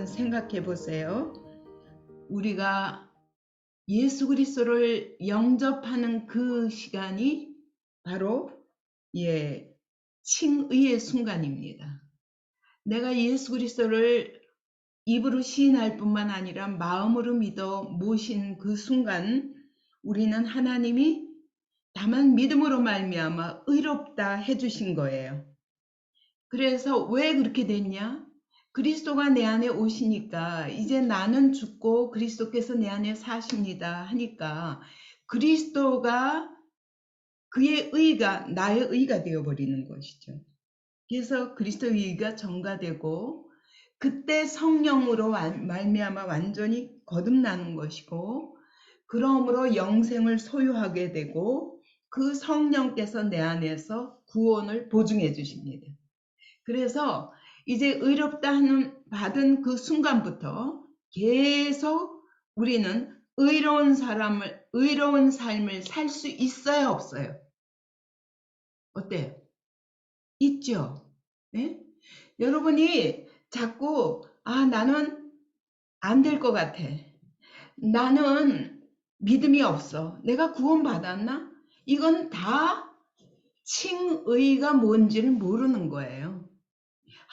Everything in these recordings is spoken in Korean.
한번 생각해 보세요. 우리가 예수 그리스도를 영접하는 그 시간이 바로 칭의의 순간입니다. 내가 예수 그리스도를 입으로 시인할 뿐만 아니라 마음으로 믿어 모신 그 순간 우리는 하나님이 다만 믿음으로 말미암아 의롭다 해주신 거예요. 그래서 왜 그렇게 됐냐? 그리스도가 내 안에 오시니까 이제 나는 죽고 그리스도께서 내 안에 사십니다 하니까 그리스도가 그의 의가 나의 의가 되어버리는 것이죠. 그래서 그리스도의 의가 전가되고 그때 성령으로 말미암아 완전히 거듭나는 것이고 그러므로 영생을 소유하게 되고 그 성령께서 내 안에서 구원을 보증해 주십니다. 그래서 이제 의롭다 하는 받은 그 순간부터 계속 우리는 의로운 삶을 살 수 있어요, 없어요? 어때요? 있죠? 네? 여러분이 자꾸 나는 안 될 것 같아. 나는 믿음이 없어. 내가 구원받았나? 이건 다 칭의가 뭔지를 모르는 거예요.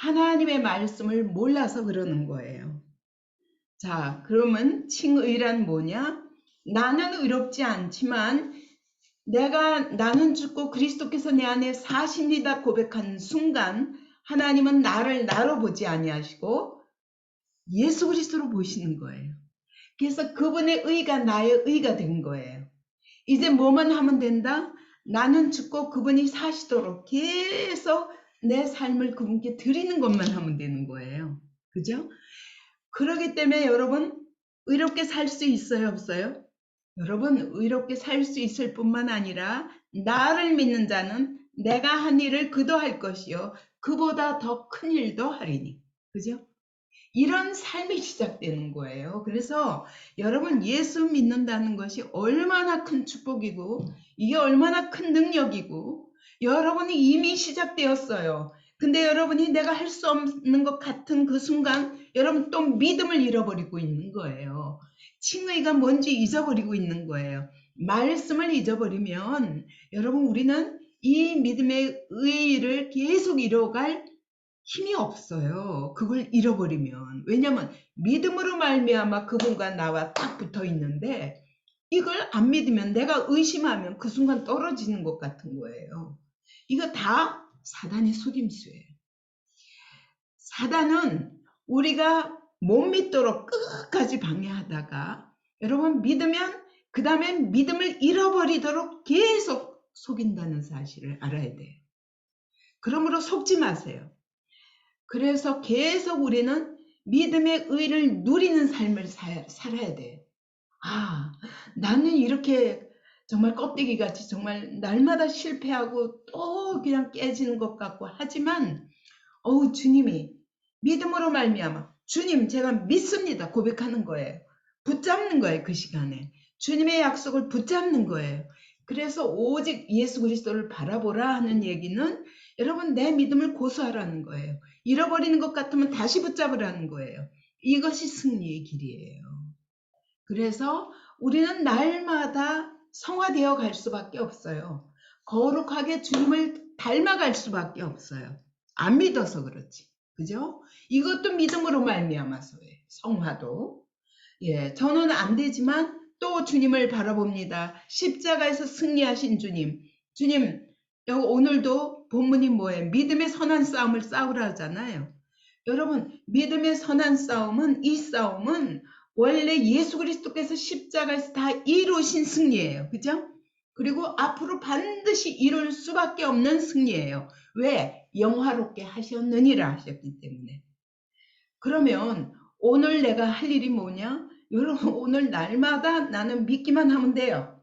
하나님의 말씀을 몰라서 그러는 거예요. 자, 그러면 칭의란 뭐냐? 나는 의롭지 않지만 나는 죽고 그리스도께서 내 안에 사십니다 고백한 순간 하나님은 나를 나로 보지 아니하시고 예수 그리스도로 보시는 거예요. 그래서 그분의 의가 나의 의가 된 거예요. 이제 뭐만 하면 된다? 나는 죽고 그분이 사시도록 계속 내 삶을 그분께 드리는 것만 하면 되는 거예요. 그죠? 그러기 때문에 여러분 의롭게 살 수 있어요, 없어요? 여러분 의롭게 살 수 있을 뿐만 아니라 나를 믿는 자는 내가 한 일을 그도 할 것이요 그보다 더 큰 일도 하리니. 그죠? 이런 삶이 시작되는 거예요. 그래서 여러분 예수 믿는다는 것이 얼마나 큰 축복이고 이게 얼마나 큰 능력이고 여러분이 이미 시작되었어요. 근데 여러분이 내가 할 수 없는 것 같은 그 순간 여러분 또 믿음을 잃어버리고 있는 거예요. 칭의가 뭔지 잊어버리고 있는 거예요. 말씀을 잊어버리면 여러분 우리는 이 믿음의 의의를 계속 이뤄갈 힘이 없어요. 그걸 잃어버리면. 왜냐면 믿음으로 말미암아 그분과 나와 딱 붙어 있는데 이걸 안 믿으면 내가 의심하면 그 순간 떨어지는 것 같은 거예요. 이거 다 사단의 속임수예요. 사단은 우리가 못 믿도록 끝까지 방해하다가 여러분 믿으면 그 다음에 믿음을 잃어버리도록 계속 속인다는 사실을 알아야 돼요. 그러므로 속지 마세요. 그래서 계속 우리는 믿음의 의를 누리는 삶을 살아야 돼요. 나는 이렇게 정말 껍데기같이 정말 날마다 실패하고 또 그냥 깨지는 것 같고 하지만 주님이 믿음으로 말미암아 주님 제가 믿습니다 고백하는 거예요. 붙잡는 거예요. 그 시간에 주님의 약속을 붙잡는 거예요. 그래서 오직 예수 그리스도를 바라보라 하는 얘기는 여러분 내 믿음을 고수하라는 거예요. 잃어버리는 것 같으면 다시 붙잡으라는 거예요. 이것이 승리의 길이에요. 그래서 우리는 날마다 성화되어 갈 수밖에 없어요. 거룩하게 주님을 닮아갈 수밖에 없어요. 안 믿어서 그렇지. 그죠? 이것도 믿음으로 말미암아서예요. 성화도. 저는 안 되지만 또 주님을 바라봅니다. 십자가에서 승리하신 주님. 주님, 여기 오늘도 본문이 뭐예요? 믿음의 선한 싸움을 싸우라 하잖아요. 여러분, 믿음의 선한 싸움은 이 싸움은 원래 예수 그리스도께서 십자가에서 다 이루신 승리예요. 그죠? 그리고 앞으로 반드시 이룰 수밖에 없는 승리예요. 왜? 영화롭게 하셨느니라 하셨기 때문에. 그러면 오늘 내가 할 일이 뭐냐? 여러분 오늘 날마다 나는 믿기만 하면 돼요.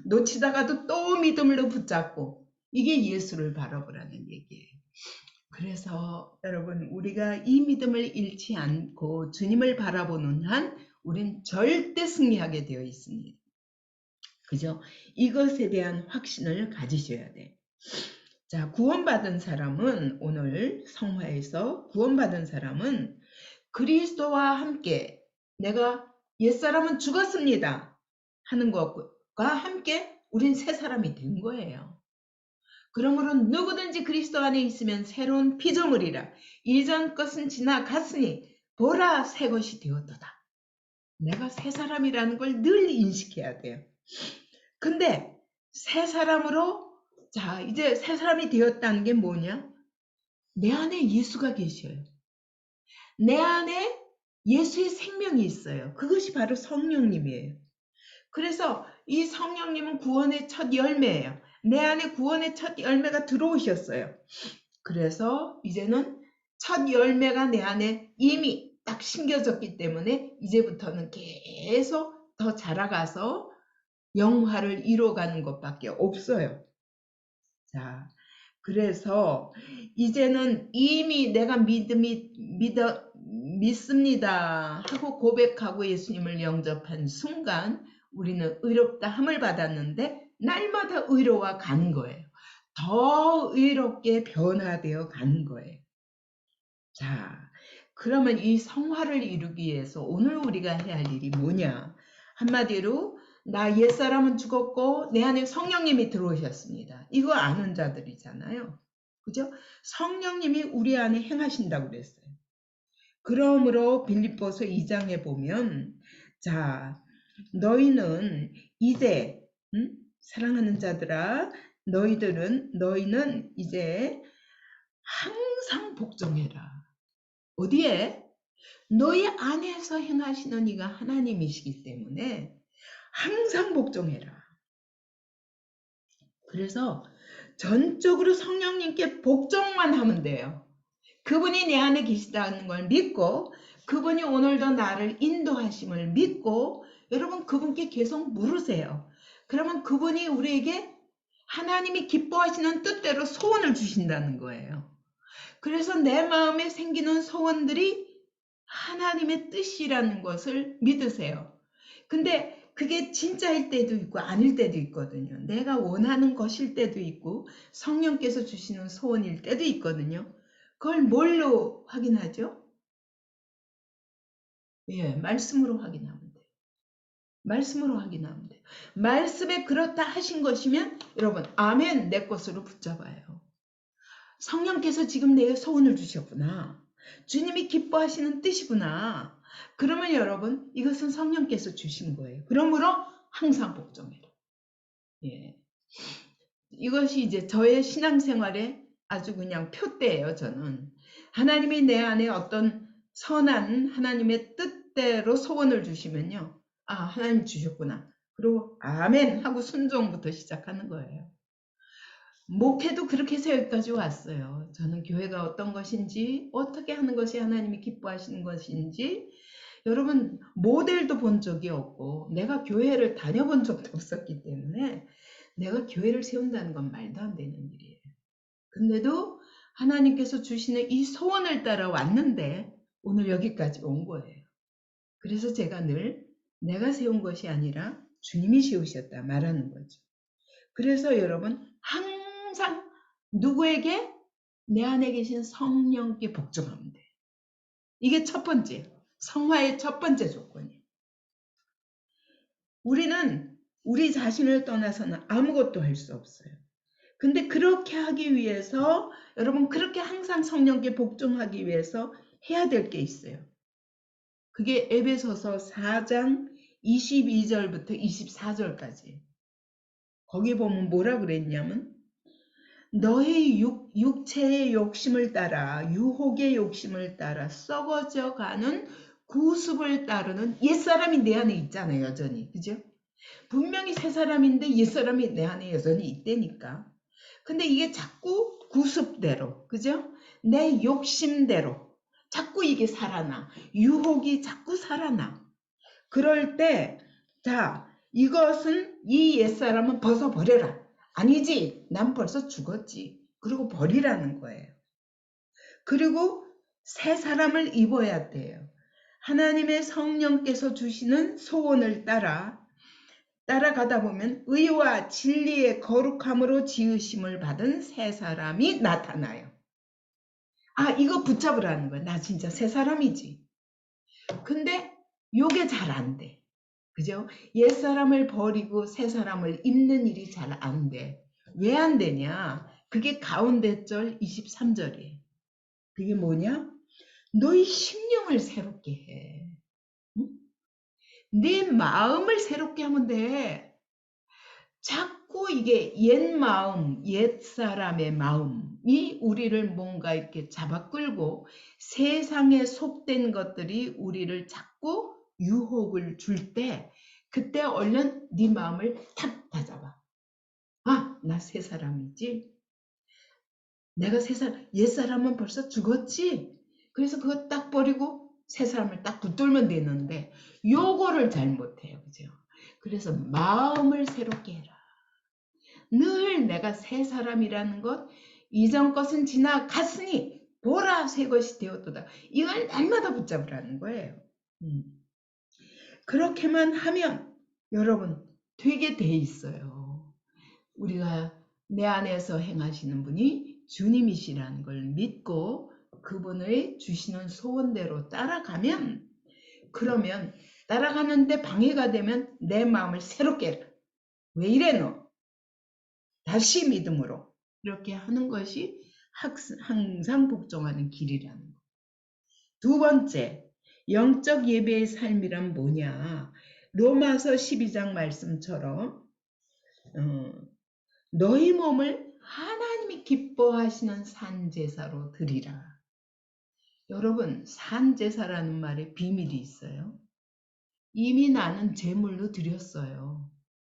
놓치다가도 또 믿음으로 붙잡고 이게 예수를 바라보라는 얘기예요. 그래서 여러분 우리가 이 믿음을 잃지 않고 주님을 바라보는 한 우린 절대 승리하게 되어 있습니다. 그죠? 이것에 대한 확신을 가지셔야 돼. 자, 구원받은 사람은 오늘 성화에서 구원받은 사람은 그리스도와 함께 내가 옛사람은 죽었습니다 하는 것과 함께 우린 새 사람이 된 거예요. 그러므로 누구든지 그리스도 안에 있으면 새로운 피조물이라. 이전 것은 지나갔으니 보라 새 것이 되었도다. 내가 새 사람이라는 걸 늘 인식해야 돼요. 근데 새 사람으로 자 이제 새 사람이 되었다는 게 뭐냐? 내 안에 예수가 계셔요. 내 안에 예수의 생명이 있어요. 그것이 바로 성령님이에요. 그래서 이 성령님은 구원의 첫 열매예요. 내 안에 구원의 첫 열매가 들어오셨어요. 그래서 이제는 첫 열매가 내 안에 이미 딱 심겨졌기 때문에 이제부터는 계속 더 자라가서 영화를 이뤄가는 것밖에 없어요. 자, 그래서 이제는 이미 내가 믿습니다 하고 고백하고 예수님을 영접한 순간 우리는 의롭다 함을 받았는데 날마다 의로워 가는 거예요. 더 의롭게 변화되어 가는 거예요. 자, 그러면 이 성화를 이루기 위해서 오늘 우리가 해야 할 일이 뭐냐? 한마디로 나 옛사람은 죽었고 내 안에 성령님이 들어오셨습니다. 이거 아는 자들이잖아요. 그죠? 성령님이 우리 안에 행하신다고 그랬어요. 그러므로 빌립보서 2장에 보면 자, 너희는 이제 사랑하는 자들아 너희는 이제 항상 복종해라. 어디에? 너희 안에서 행하시는 이가 하나님이시기 때문에 항상 복종해라. 그래서 전적으로 성령님께 복종만 하면 돼요. 그분이 내 안에 계시다는 걸 믿고 그분이 오늘도 나를 인도하심을 믿고 여러분 그분께 계속 물으세요. 그러면 그분이 우리에게 하나님이 기뻐하시는 뜻대로 소원을 주신다는 거예요. 그래서 내 마음에 생기는 소원들이 하나님의 뜻이라는 것을 믿으세요. 근데 그게 진짜일 때도 있고 아닐 때도 있거든요. 내가 원하는 것일 때도 있고 성령께서 주시는 소원일 때도 있거든요. 그걸 뭘로 확인하죠? 예, 말씀으로 확인하면 돼요. 말씀으로 확인하면 돼요. 말씀에 그렇다 하신 것이면 여러분 아멘 내 것으로 붙잡아요. 성령께서 지금 내게 소원을 주셨구나. 주님이 기뻐하시는 뜻이구나. 그러면 여러분 이것은 성령께서 주신 거예요. 그러므로 항상 복종해라. 예. 이것이 이제 저의 신앙생활의 아주 그냥 표대예요. 저는 하나님이 내 안에 어떤 선한 하나님의 뜻대로 소원을 주시면요. 아 하나님 주셨구나. 그리고 아멘 하고 순종부터 시작하는 거예요. 목회도 그렇게 해서 여기까지 왔어요. 저는 교회가 어떤 것인지 어떻게 하는 것이 하나님이 기뻐하시는 것인지 여러분 모델도 본 적이 없고 내가 교회를 다녀본 적도 없었기 때문에 내가 교회를 세운다는 건 말도 안 되는 일이에요. 근데도 하나님께서 주시는 이 소원을 따라 왔는데 오늘 여기까지 온 거예요. 그래서 제가 늘 내가 세운 것이 아니라 주님이 세우셨다 말하는 거죠. 그래서 여러분 항상 누구에게? 내 안에 계신 성령께 복종하면 돼요. 이게 첫 번째, 성화의 첫 번째 조건이에요. 우리는 우리 자신을 떠나서는 아무것도 할 수 없어요. 근데 그렇게 하기 위해서 여러분 그렇게 항상 성령께 복종하기 위해서 해야 될 게 있어요. 그게 에베소서 4장 22절부터 24절까지. 거기 보면 뭐라 그랬냐면 너의 육체의 욕심을 따라 유혹의 욕심을 따라 썩어져 가는 구습을 따르는 옛사람이 내 안에 있잖아요. 여전히. 그죠? 분명히 새 사람인데 옛사람이 내 안에 여전히 있다니까. 근데 이게 자꾸 구습대로 그죠? 내 욕심대로 자꾸 이게 살아나. 유혹이 자꾸 살아나. 그럴 때 자 이것은 이 옛사람은 벗어버려라. 아니지 난 벌써 죽었지. 그리고 버리라는 거예요. 그리고 새 사람을 입어야 돼요. 하나님의 성령께서 주시는 소원을 따라가다 보면 의와 진리의 거룩함으로 지으심을 받은 새 사람이 나타나요. 아 이거 붙잡으라는 거야. 나 진짜 새 사람이지. 근데 요게 잘 안 돼. 그죠? 옛사람을 버리고 새사람을 입는 일이 잘 안 돼. 왜 안 되냐? 그게 가운데 절 23절이에요. 그게 뭐냐? 너희 심령을 새롭게 해. 응? 네 마음을 새롭게 하면 돼. 자꾸 이게 옛 마음, 옛 사람의 마음이 우리를 뭔가 이렇게 잡아 끌고 세상에 속된 것들이 우리를 자꾸 유혹을 줄 때 그때 얼른 네 마음을 탁 다잡아. 아, 나 새 사람이지. 내가 옛 사람은 벌써 죽었지. 그래서 그거 딱 버리고 새 사람을 딱 붙들면 되는데 요거를 잘 못해요. 그죠? 그래서 마음을 새롭게 해라. 늘 내가 새 사람이라는 것, 이전 것은 지나갔으니 보라 새 것이 되었도다. 이걸 날마다 붙잡으라는 거예요. 그렇게만 하면 여러분 되게 돼 있어요. 우리가 내 안에서 행하시는 분이 주님이시라는 걸 믿고 그분의 주시는 소원대로 따라가면 그러면 따라가는데 방해가 되면 내 마음을 새롭게 해라. 왜 이래 너? 다시 믿음으로 이렇게 하는 것이 항상 복종하는 길이라는 거. 두 번째, 영적 예배의 삶이란 뭐냐? 로마서 12장 말씀처럼 너희 몸을 하나님이 기뻐하시는 산제사로 드리라. 여러분, 산제사라는 말에 비밀이 있어요. 이미 나는 제물로 드렸어요.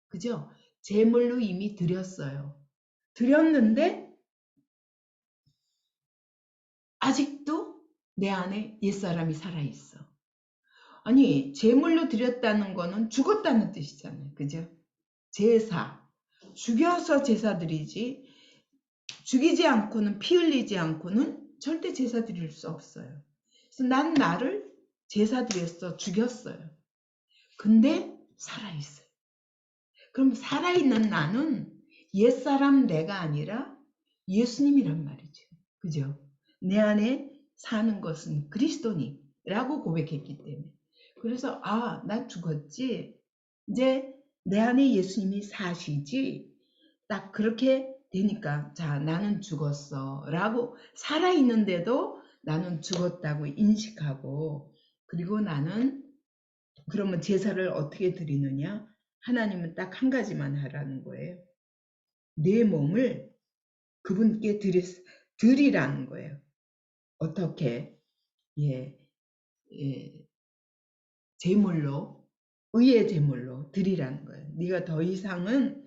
그죠? 제물로 이미 드렸어요. 드렸는데 아직도 내 안에 옛사람이 살아있어. 아니, 제물로 드렸다는 거는 죽었다는 뜻이잖아요. 그죠? 제사. 죽여서 제사 드리지, 죽이지 않고는, 피 흘리지 않고는 절대 제사 드릴 수 없어요. 그래서 난 나를 제사 드렸어. 죽였어요. 근데 살아있어요. 그럼 살아있는 나는 옛사람 내가 아니라 예수님이란 말이죠. 그죠? 내 안에 사는 것은 그리스도니라고 고백했기 때문에. 그래서 아, 나 죽었지. 이제 내 안에 예수님이 사시지. 딱 그렇게 되니까 자, 나는 죽었어 라고 살아있는데도 나는 죽었다고 인식하고 그리고 나는 그러면 제사를 어떻게 드리느냐? 하나님은 딱 한 가지만 하라는 거예요. 내 몸을 그분께 드리라는 거예요. 어떻게? 예, 예, 제물로, 의의 제물로 드리라는 거예요. 네가 더 이상은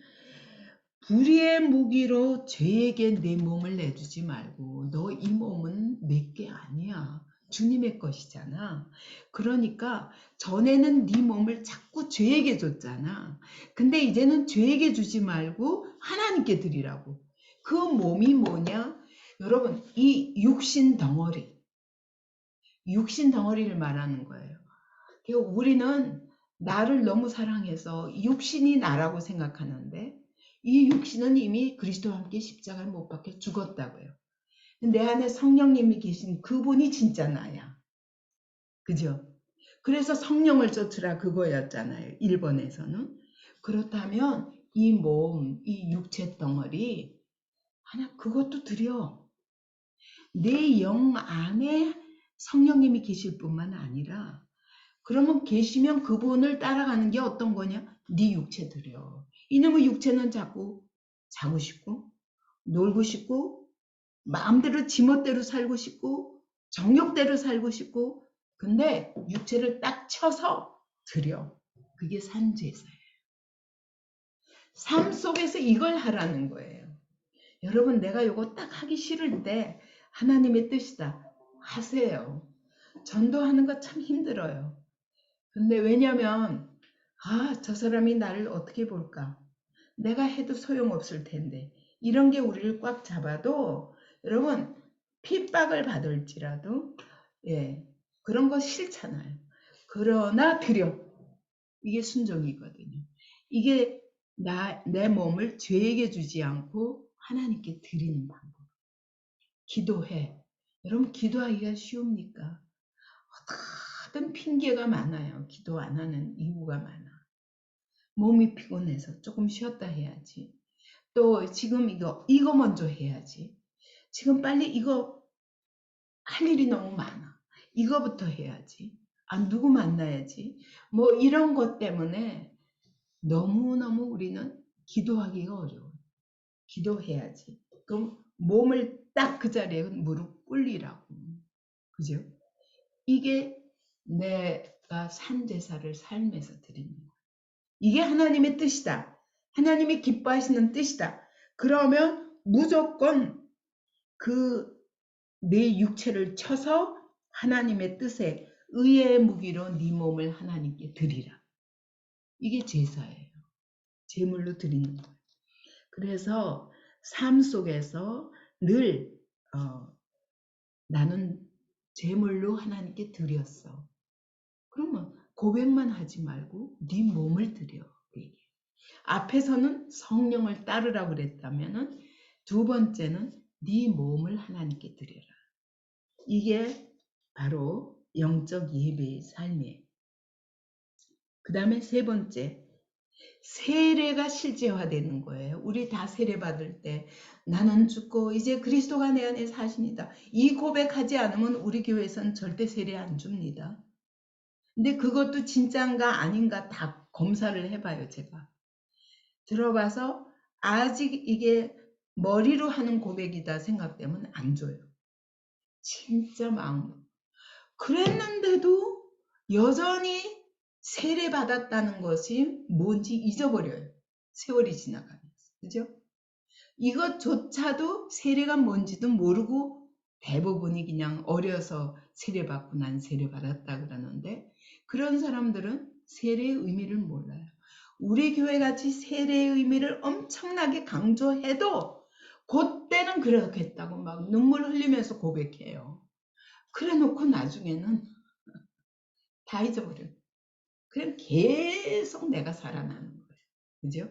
불의의 무기로 죄에게 내 몸을 내주지 말고 너 이 몸은 내게 아니야. 주님의 것이잖아. 그러니까 전에는 네 몸을 자꾸 죄에게 줬잖아. 근데 이제는 죄에게 주지 말고 하나님께 드리라고. 그 몸이 뭐냐? 여러분, 이 육신 덩어리를 말하는 거예요. 우리는 나를 너무 사랑해서 육신이 나라고 생각하는데 이 육신은 이미 그리스도와 함께 십자가에 못 박혀 죽었다고요. 내 안에 성령님이 계신 그분이 진짜 나야. 그죠? 그래서 성령을 쫓으라 그거였잖아요. 1번에서는. 그렇다면 이 몸, 이 육체 덩어리 하나 그것도 드려. 내 영 안에 성령님이 계실 뿐만 아니라 그러면 계시면 그분을 따라가는 게 어떤 거냐? 네 육체 드려. 이놈의 육체는 자꾸 자고 싶고 놀고 싶고 마음대로 지멋대로 살고 싶고 정욕대로 살고 싶고 근데 육체를 딱 쳐서 드려. 그게 산제사예요. 삶 속에서 이걸 하라는 거예요. 여러분 내가 이거 딱 하기 싫을 때 하나님의 뜻이다. 하세요. 전도하는 거 참 힘들어요. 근데 왜냐면 저 사람이 나를 어떻게 볼까? 내가 해도 소용없을 텐데 이런 게 우리를 꽉 잡아도 여러분 핍박을 받을지라도 그런 거 싫잖아요. 그러나 드려. 이게 순종이거든요. 이게 내 몸을 죄에게 주지 않고 하나님께 드리는 방법. 기도해. 여러분 기도하기가 쉬웁니까? 하여튼 핑계가 많아요. 기도 안 하는 이유가 많아. 몸이 피곤해서 조금 쉬었다 해야지. 또 지금 이거 먼저 해야지. 지금 빨리 이거 할 일이 너무 많아. 이거부터 해야지. 아, 누구 만나야지. 뭐 이런 것 때문에 너무너무 우리는 기도하기가 어려워요. 기도해야지. 그럼 몸을 딱 그 자리에 무릎 꿇리라고. 그죠? 이게 내가 산 제사를 삶에서 드리는 거야. 이게 하나님의 뜻이다. 하나님이 기뻐하시는 뜻이다. 그러면 무조건 그 내 육체를 쳐서 하나님의 뜻에 의의 무기로 네 몸을 하나님께 드리라. 이게 제사예요. 제물로 드리는 거예요. 그래서 삶 속에서 늘 나는 제물로 하나님께 드렸어. 그러면 고백만 하지 말고 네 몸을 드려. 앞에서는 성령을 따르라고 그랬다면은 두 번째는 네 몸을 하나님께 드려라. 이게 바로 영적 예배의 삶이에요. 그 다음에 세 번째, 세례가 실제화되는 거예요. 우리 다 세례 받을 때 나는 죽고 이제 그리스도가 내 안에 사십니다. 이 고백하지 않으면 우리 교회에서는 절대 세례 안 줍니다. 근데 그것도 진짜인가 아닌가 다 검사를 해봐요. 제가 들어봐서 아직 이게 머리로 하는 고백이다 생각되면 안 줘요. 진짜 마음으로. 그랬는데도 여전히 세례 받았다는 것이 뭔지 잊어버려요. 세월이 지나가면서. 그죠? 이것조차도 세례가 뭔지도 모르고 대부분이 그냥 어려서 세례받고 난 세례받았다 그러는데 그런 사람들은 세례의 의미를 몰라요. 우리 교회같이 세례의 의미를 엄청나게 강조해도 그때는 그렇겠다고 막 눈물 흘리면서 고백해요. 그래 놓고 나중에는 다 잊어버려요. 그냥 계속 내가 살아나는 거예요. 그죠?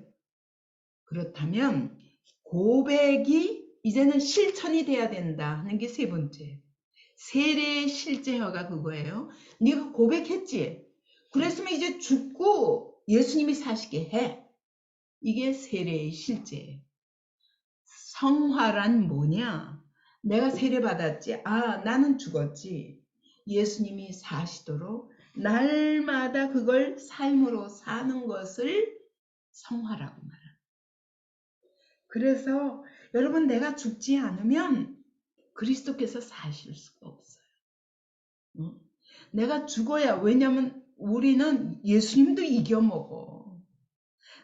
그렇다면 고백이 이제는 실천이 돼야 된다 하는 게 세 번째. 세례의 실제화가 그거예요. 네가 고백했지? 그랬으면 이제 죽고 예수님이 사시게 해. 이게 세례의 실제예요. 성화란 뭐냐? 내가 세례 받았지? 아, 나는 죽었지. 예수님이 사시도록 날마다 그걸 삶으로 사는 것을 성화라고 말합니다. 그래서 여러분 내가 죽지 않으면 그리스도께서 사실 수가 없어요. 내가 죽어야 왜냐하면 우리는 예수님도 이겨먹어.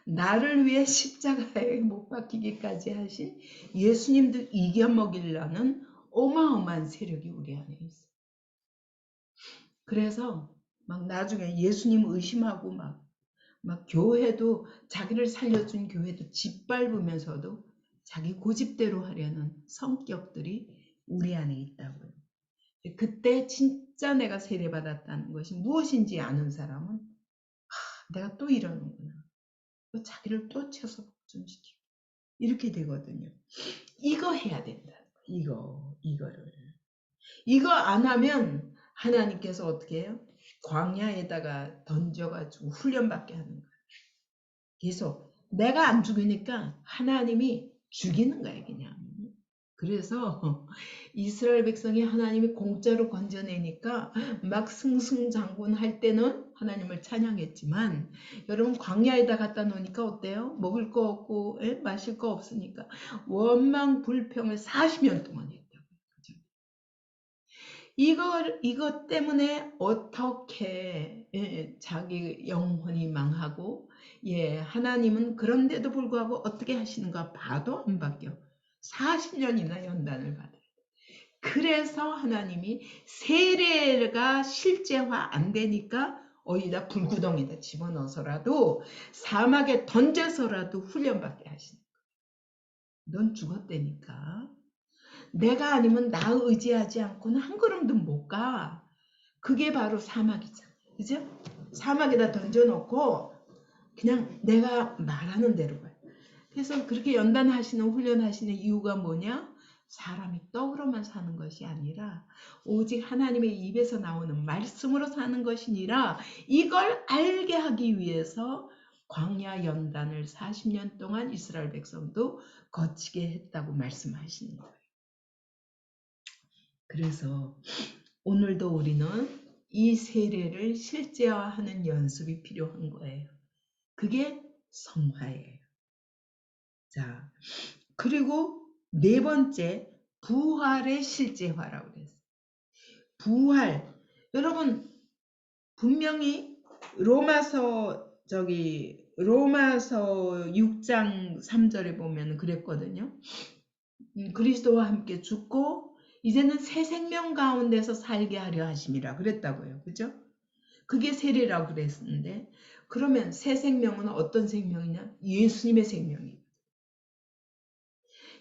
나를 위해 십자가에 못 박히기까지 하신 예수님도 이겨먹이려는 어마어마한 세력이 우리 안에 있어요. 그래서 막 나중에 예수님 의심하고 막 교회도 자기를 살려준 교회도 짓밟으면서도 자기 고집대로 하려는 성격들이 우리 안에 있다고요. 그때 진짜 내가 세례받았다는 것이 무엇인지 아는 사람은 내가 또 이러는구나. 또 자기를 또 쳐서 복종시키고 이렇게 되거든요. 이거 해야 된다. 이거를. 이거 안 하면 하나님께서 어떻게 해요? 광야에다가 던져가지고 훈련받게 하는 거예요. 계속 내가 안 죽으니까 하나님이 죽이는 거예요. 그냥. 그래서 이스라엘 백성이 하나님이 공짜로 건져내니까 막 승승장구할 때는 하나님을 찬양했지만 여러분 광야에다 갖다 놓으니까 어때요? 먹을 거 없고 마실 거 없으니까 원망 불평을 40년 동안 했다고요. 이것 때문에 어떻게 자기 영혼이 망하고 하나님은 그런데도 불구하고 어떻게 하시는가 봐도 안 바뀌어. 40년이나 연단을 받아요. 그래서 하나님이 세례가 실제화 안 되니까 어디다 불구덩이다 집어넣어서라도 사막에 던져서라도 훈련받게 하시는 거예요. 넌 죽었다니까. 내가 아니면 나 의지하지 않고는 한 걸음도 못 가. 그게 바로 사막이잖아요. 그죠? 사막에다 던져놓고 그냥 내가 말하는 대로 가요. 그래서 그렇게 연단하시는 훈련하시는 이유가 뭐냐? 사람이 떡으로만 사는 것이 아니라 오직 하나님의 입에서 나오는 말씀으로 사는 것이니라. 이걸 알게 하기 위해서 광야 연단을 40년 동안 이스라엘 백성도 거치게 했다고 말씀하시는 거예요. 그래서 오늘도 우리는 이 세례를 실제화하는 연습이 필요한 거예요. 그게 성화예요. 자, 그리고 네 번째, 부활의 실제화라고 그랬어요. 부활. 여러분, 분명히 로마서 6장 3절에 보면 그랬거든요. 그리스도와 함께 죽고 이제는 새 생명 가운데서 살게 하려 하심이라 그랬다고요. 그죠? 그게 세례라고 그랬는데, 그러면 새 생명은 어떤 생명이냐? 예수님의 생명이에요.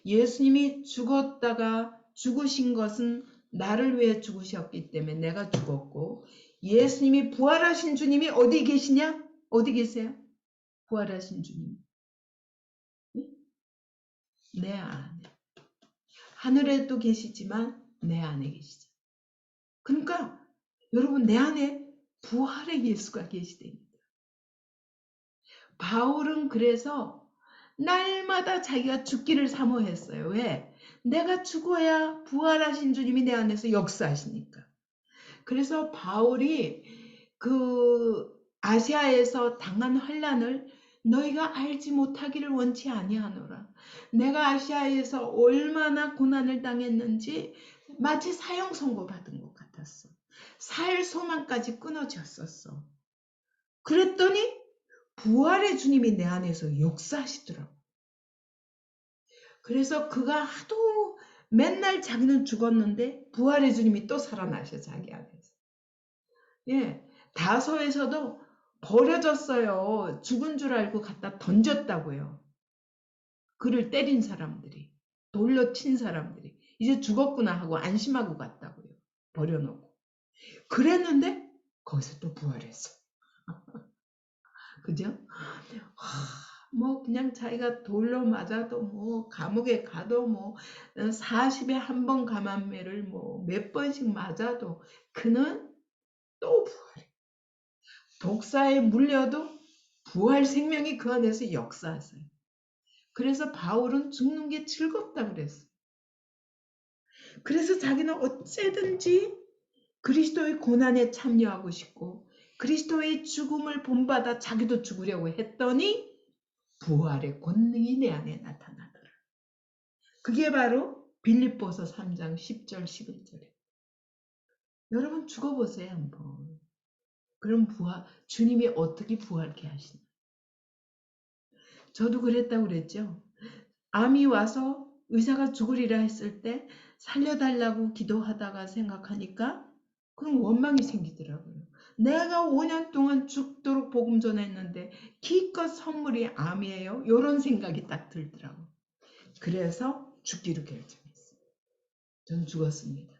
예수님이 죽었다가 죽으신 것은 나를 위해 죽으셨기 때문에 내가 죽었고, 예수님이 부활하신 주님이 어디 계시냐? 어디 계세요? 부활하신 주님. 내 안에. 하늘에도 계시지만 내 안에 계시죠. 그러니까 여러분, 내 안에 부활의 예수가 계시답니다. 바울은 그래서 날마다 자기가 죽기를 사모했어요. 왜? 내가 죽어야 부활하신 주님이 내 안에서 역사하시니까. 그래서 바울이 그 아시아에서 당한 환난을 너희가 알지 못하기를 원치 아니하노라. 내가 아시아에서 얼마나 고난을 당했는지 마치 사형 선고 받은 것 같았어. 살 소망까지 끊어졌었어. 그랬더니 부활의 주님이 내 안에서 역사하시더라고. 그래서 그가 하도 맨날 자기는 죽었는데 부활의 주님이 또 살아나셔, 자기 안에서. 예, 다소에서도 버려졌어요. 죽은 줄 알고 갖다 던졌다고요. 그를 때린 사람들이, 돌려 친 사람들이 이제 죽었구나 하고 안심하고 갔다고요. 버려놓고. 그랬는데 거기서 또 부활했어. 그죠? 뭐 그냥 자기가 돌로 맞아도 뭐 감옥에 가도 뭐 40에 한 번 감한매를 뭐 몇 번씩 맞아도 그는 또 부활해. 독사에 물려도 부활 생명이 그 안에서 역사하세요. 그래서 바울은 죽는 게 즐겁다 그랬어. 그래서 자기는 어째든지 그리스도의 고난에 참여하고 싶고 그리스도의 죽음을 본받아 자기도 죽으려고 했더니 부활의 권능이 내 안에 나타나더라. 그게 바로 빌립보서 3장 10절 11절에. 여러분 죽어보세요 한번. 그럼 주님이 어떻게 부활케 하시나. 저도 그랬다고 그랬죠. 암이 와서 의사가 죽으리라 했을 때 살려달라고 기도하다가 생각하니까 그럼 원망이 생기더라고요. 내가 5년 동안 죽도록 복음 전했는데 기껏 선물이 암이에요? 이런 생각이 딱 들더라고요. 그래서 죽기로 결정했어요. 전 죽었습니다.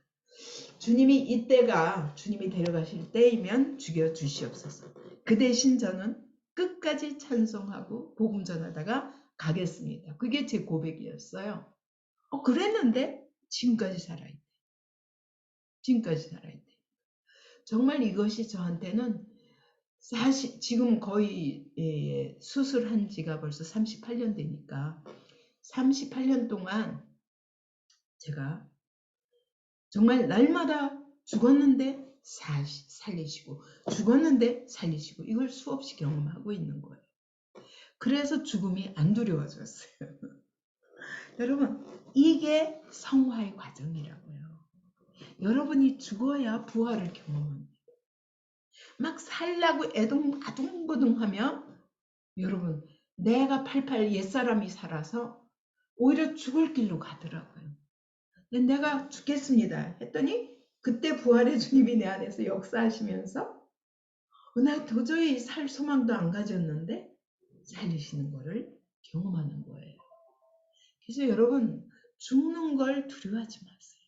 주님이 이때가 주님이 데려가실 때이면 죽여주시옵소서. 그 대신 저는 끝까지 찬송하고 복음 전하다가 가겠습니다. 그게 제 고백이었어요. 그랬는데 지금까지 살아있대. 지금까지 살아있대. 정말 이것이 저한테는 사실 지금 거의 수술한 지가 벌써 38년 되니까 38년 동안 제가 정말 날마다 죽었는데 살리시고 죽었는데 살리시고 이걸 수없이 경험하고 있는 거예요. 그래서 죽음이 안 두려워졌어요. 여러분 이게 성화의 과정이라고요. 여러분이 죽어야 부활을 경험합니다. 막 살라고 아둥바둥하면 여러분 내가 88 옛사람이 살아서 오히려 죽을 길로 가더라고요. 내가 죽겠습니다 했더니 그때 부활의 주님이 내 안에서 역사하시면서 나 도저히 살 소망도 안 가졌는데 살리시는 거를 경험하는 거예요. 그래서 여러분 죽는 걸 두려워하지 마세요.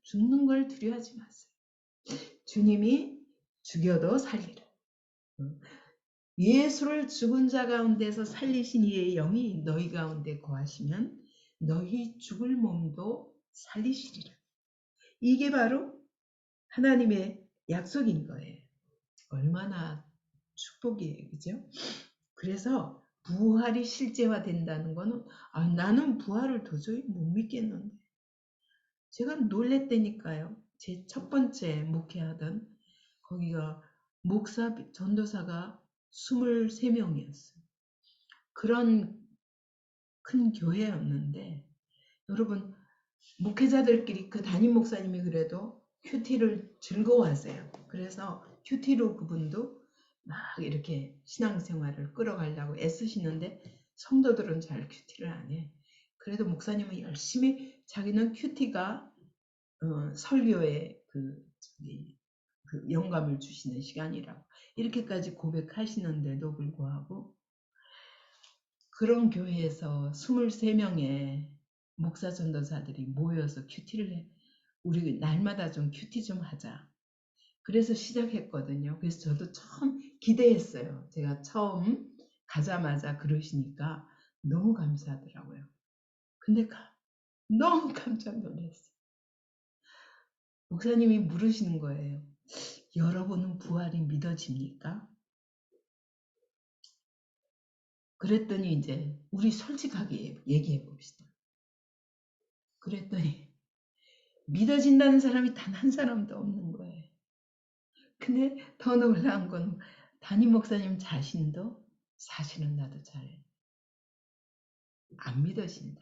죽는 걸 두려워하지 마세요. 주님이 죽여도 살리라. 예수를 죽은 자 가운데서 살리신 이의 영이 너희 가운데 거하시면 너희 죽을 몸도 살리시리라. 이게 바로 하나님의 약속인 거예요. 얼마나 축복이에요. 그죠? 그래서 부활이 실제화된다는 거는 나는 부활을 도저히 못 믿겠는데 제가 놀랬다니까요. 제 첫 번째 목회하던 거기가 목사 전도사가 23명이었어요. 그런 큰 교회였는데 여러분 목회자들끼리 그 담임 목사님이 그래도 큐티를 즐거워하세요. 그래서 큐티로 그분도 막 이렇게 신앙생활을 끌어가려고 애쓰시는데 성도들은 잘 큐티를 안 해. 그래도 목사님은 열심히 자기는 큐티가 설교에 그 영감을 주시는 시간이라고 이렇게까지 고백하시는데도 불구하고 그런 교회에서 23명의 목사 전도사들이 모여서 큐티를 해. 우리 날마다 좀 큐티 좀 하자. 그래서 시작했거든요. 그래서 저도 처음 기대했어요. 제가 처음 가자마자 그러시니까 너무 감사하더라고요. 근데 너무 깜짝 놀랐어요. 목사님이 물으시는 거예요. 여러분은 부활이 믿어집니까? 그랬더니 이제 우리 솔직하게 얘기해 봅시다. 그랬더니 믿어진다는 사람이 단 한 사람도 없는 거예요. 근데 더 놀라운 건 담임 목사님 자신도 사실은 나도 잘 안 믿어진다.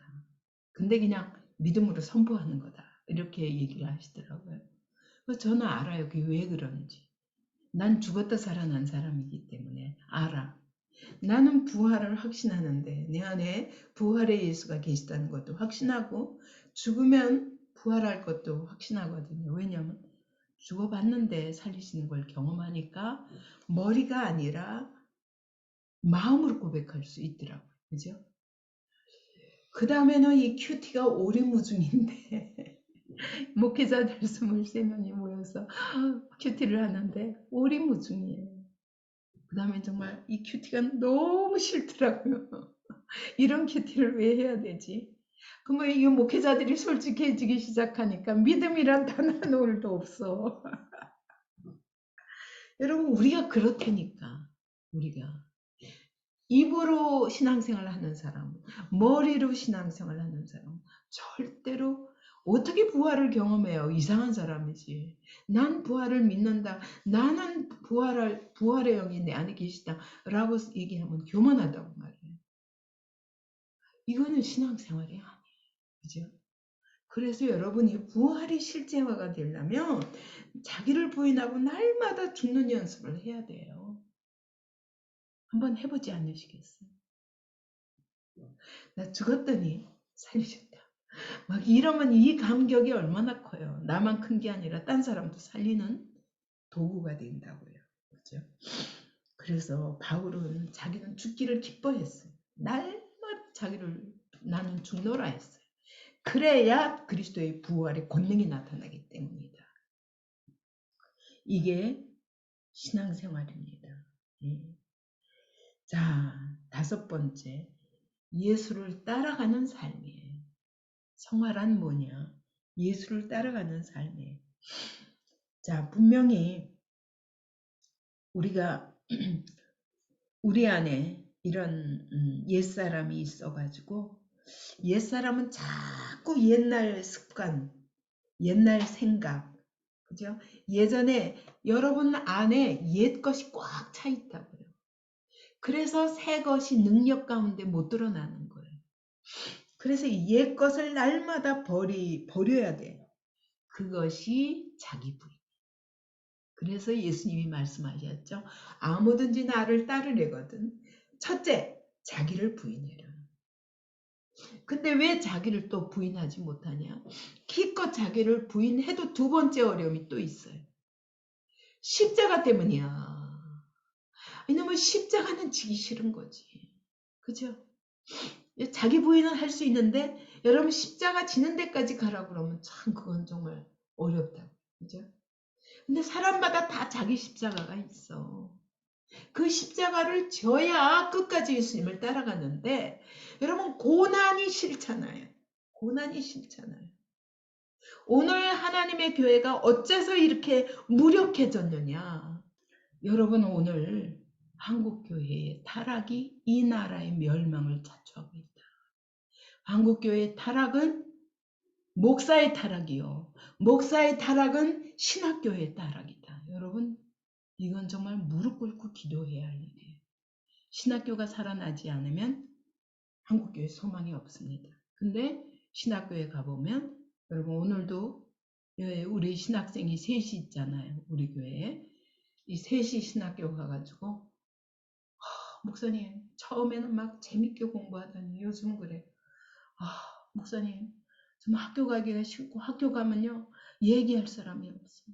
근데 그냥 믿음으로 선포하는 거다. 이렇게 얘기를 하시더라고요. 그래서 저는 알아요. 그게 왜 그런지. 난 죽었다 살아난 사람이기 때문에 알아. 나는 부활을 확신하는데 내 안에 부활의 예수가 계시다는 것도 확신하고 죽으면 부활할 것도 확신하거든요. 왜냐하면 죽어봤는데 살리시는 걸 경험하니까 머리가 아니라 마음으로 고백할 수 있더라고요. 그죠? 그 다음에는 이 큐티가 오리무중인데 목회자들 23명이 모여서 큐티를 하는데 오리무중이에요. 그 다음에 정말 이 큐티가 너무 싫더라고요. 이런 큐티를 왜 해야 되지? 그러면 이 목회자들이 솔직해지기 시작하니까 믿음이란 단 한 올도 없어. 여러분 우리가 그렇다니까. 우리가 입으로 신앙생활 하는 사람, 머리로 신앙생활 하는 사람 절대로 어떻게 부활을 경험해요? 이상한 사람이지. 난 부활을 믿는다. 나는 부활의 영이 내 안에 계시다. 라고 얘기하면 교만하다고 말이에요. 이거는 신앙생활이 아니에요. 그죠? 그래서 여러분이 부활이 실제화가 되려면 자기를 부인하고 날마다 죽는 연습을 해야 돼요. 한번 해보지 않으시겠어요? 나 죽었더니 살리셨다. 막 이러면 이 감격이 얼마나 커요. 나만 큰 게 아니라 딴 사람도 살리는 도구가 된다고요. 그죠? 그래서 바울은 자기는 죽기를 기뻐했어요. 날마다 나는 죽노라 했어요. 그래야 그리스도의 부활의 권능이 나타나기 때문이다. 이게 신앙생활입니다. 예. 자, 5번째, 예수를 따라가는 삶이에요. 성화란 뭐냐? 예수를 따라가는 삶이에요. 자, 분명히 우리가 우리 안에 이런 옛사람이 있어가지고 옛사람은 자꾸 옛날 습관, 옛날 생각, 그죠? 예전에 여러분 안에 옛 것이 꽉 차 있다고요. 그래서 새 것이 능력 가운데 못 드러나는 거예요. 그래서 옛 것을 날마다 버려야 돼요. 그것이 자기 부인. 그래서 예수님이 말씀하셨죠. 아무든지 나를 따르려거든. 첫째, 자기를 부인해라. 근데 왜 자기를 또 부인하지 못하냐? 기껏 자기를 부인해도 2번째 어려움이 또 있어요. 십자가 때문이야. 왜냐면 십자가는 지기 싫은 거지. 그죠? 자기 부인은 할 수 있는데 여러분 십자가 지는 데까지 가라 그러면 참 그건 정말 어렵다. 그죠? 근데 사람마다 다 자기 십자가가 있어. 그 십자가를 져야 끝까지 예수님을 따라가는데 여러분 고난이 싫잖아요. 고난이 싫잖아요. 오늘 하나님의 교회가 어째서 이렇게 무력해졌느냐. 여러분, 오늘 한국교회의 타락이 이 나라의 멸망을 자초하고 있다. 한국교회의 타락은 목사의 타락이요. 목사의 타락은 신학교의 타락이다. 여러분, 이건 정말 무릎 꿇고 기도해야 할 일이에요. 신학교가 살아나지 않으면 한국교회 소망이 없습니다. 근데 신학교에 가보면 여러분, 오늘도 우리 신학생이 셋이 있잖아요. 우리 교회에. 이 셋이 신학교 가가지고 목사님, 처음에는 막 재밌게 공부하더니 요즘 그래. 목사님, 정말 학교 가기가 싫고 학교 가면요 얘기할 사람이 없어.